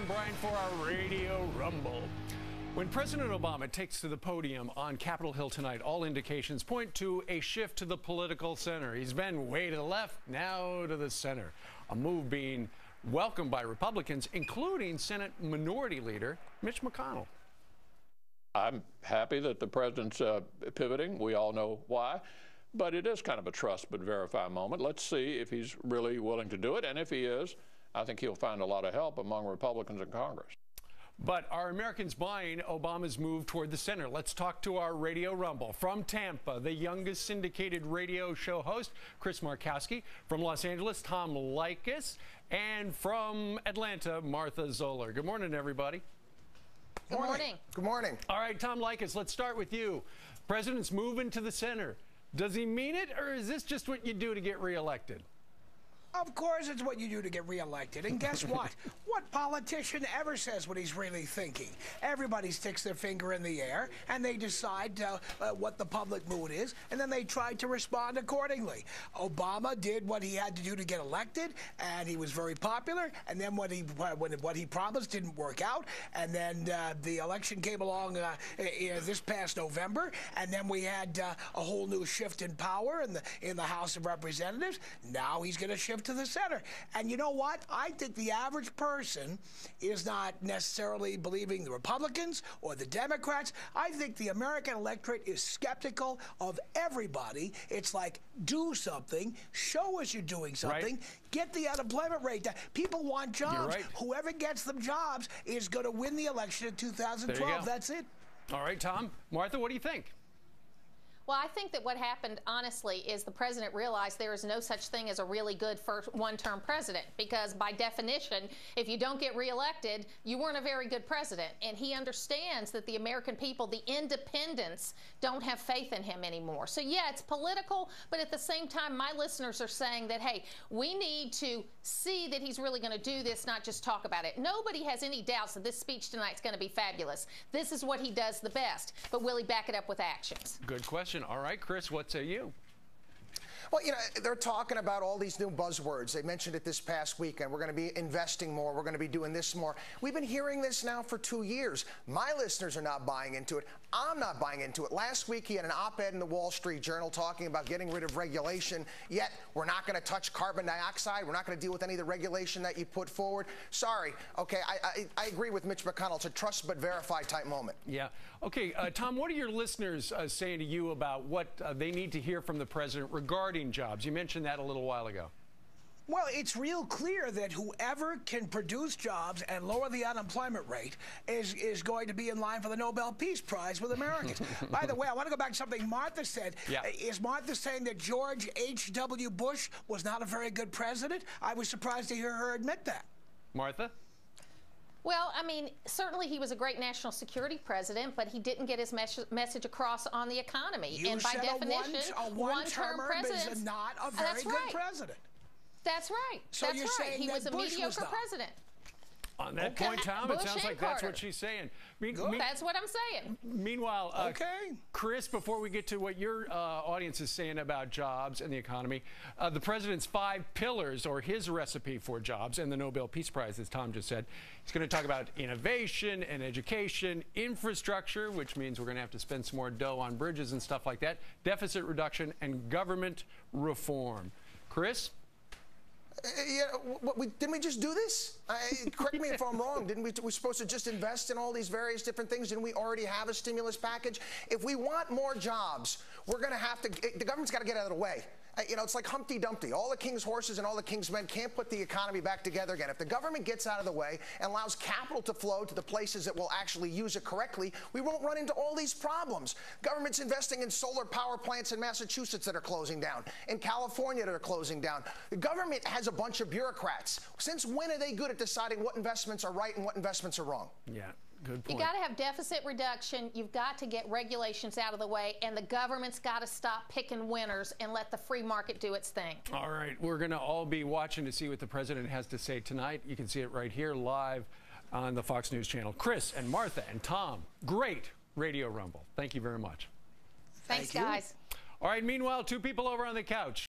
time, Brian, for our Radio Rumble. When President Obama takes to the podium on Capitol Hill tonight, all indications point to a shift to the political center. He's been way to the left, now to the center. A move being welcomed by Republicans, including Senate Minority Leader Mitch McConnell. I'm happy that the president's pivoting. We all know why. But it is kind of a trust but verify moment. Let's see if he's really willing to do it. And if he is, I think he'll find a lot of help among Republicans in Congress. But are Americans buying Obama's move toward the center? Let's talk to our Radio Rumble. From Tampa, the youngest syndicated radio show host, Chris Markowski. From Los Angeles, Tom Leykis. And from Atlanta, Martha Zoller. Good morning, everybody. Good morning. Good morning. All right, Tom Leykis, let's start with you. President's moving to the center. Does he mean it, or is this just what you do to get reelected? Of course it's what you do to get reelected. And guess what? What politician ever says what he's really thinking? Everybody sticks their finger in the air, and they decide what the public mood is, and then they try to respond accordingly. Obama did what he had to do to get elected, and he was very popular, and then what he promised didn't work out, and then the election came along this past November, and then we had a whole new shift in power in the House of Representatives. Now he's going to shift to the center. And you know what? I think the average person is not necessarily believing the Republicans or the Democrats. I think the American electorate is skeptical of everybody. It's like, do something, show us you're doing something, right. Get the unemployment rate down. People want jobs. Right. Whoever gets them jobs is going to win the election in 2012. That's it. All right, Tom. Martha, what do you think? Well, I think that what happened, honestly, is the president realized there is no such thing as a really good first one-term president, because by definition, if you don't get reelected, you weren't a very good president. And he understands that the American people, the independents, don't have faith in him anymore. So, yeah, it's political, but at the same time, my listeners are saying that, hey, we need to see that he's really going to do this, not just talk about it. Nobody has any doubts that this speech tonight is going to be fabulous. This is what he does the best. But will he back it up with actions? Good question. All right, Chris, what say you? Well, you know, they're talking about all these new buzzwords. They mentioned it this past weekend. We're going to be investing more. We're going to be doing this more. We've been hearing this now for 2 years. My listeners are not buying into it. I'm not buying into it. Last week, he had an op-ed in the Wall Street Journal talking about getting rid of regulation, yet we're not going to touch carbon dioxide. We're not going to deal with any of the regulation that you put forward. Sorry. Okay, I agree with Mitch McConnell. It's a trust but verify type moment. Yeah. Okay, Tom, what are your listeners saying to you about what they need to hear from the president regarding jobs? You mentioned that a little while ago. Well, it's real clear that whoever can produce jobs and lower the unemployment rate is going to be in line for the Nobel Peace Prize with Americans. By the way, I want to go back to something Martha said. Yeah. Is Martha saying that George H.W. Bush was not a very good president? I was surprised to hear her admit that. Martha? Well, I mean, certainly he was a great national security president, but he didn't get his message across on the economy. You and by said definition, a one-term president is not a very good president. That's right. So that's you're right. saying He that was a Bush mediocre president. On that point, Tom, it sounds like that's what she's saying. That's what I'm saying. Meanwhile, Chris, before we get to what your audience is saying about jobs and the economy, the president's 5 pillars, or his recipe for jobs and the Nobel Peace Prize, as Tom just said, he's going to talk about innovation and education, infrastructure, which means we're going to have to spend some more dough on bridges and stuff like that, deficit reduction, and government reform. Chris? Yeah, didn't we just do this? Correct me if I'm wrong. Didn't we're supposed to just invest in all these various different things? Didn't we already have a stimulus package? If we want more jobs, we're going to have to, the government's got to get out of the way. You know, it's like Humpty Dumpty. All the king's horses and all the king's men can't put the economy back together again. If the government gets out of the way and allows capital to flow to the places that will actually use it correctly, we won't run into all these problems. Government's investing in solar power plants in Massachusetts that are closing down, in California that are closing down. The government has a bunch of bureaucrats. Since when are they good at deciding what investments are right and what investments are wrong? Yeah. Good point. You got to have deficit reduction. You've got to get regulations out of the way, and the government's got to stop picking winners and let the free market do its thing. All right. We're going to all be watching to see what the president has to say tonight. You can see it right here live on the Fox News channel. Chris and Martha and Tom, great Radio Rumble. Thank you very much. Thanks, guys. All right. Meanwhile, 2 people over on the couch.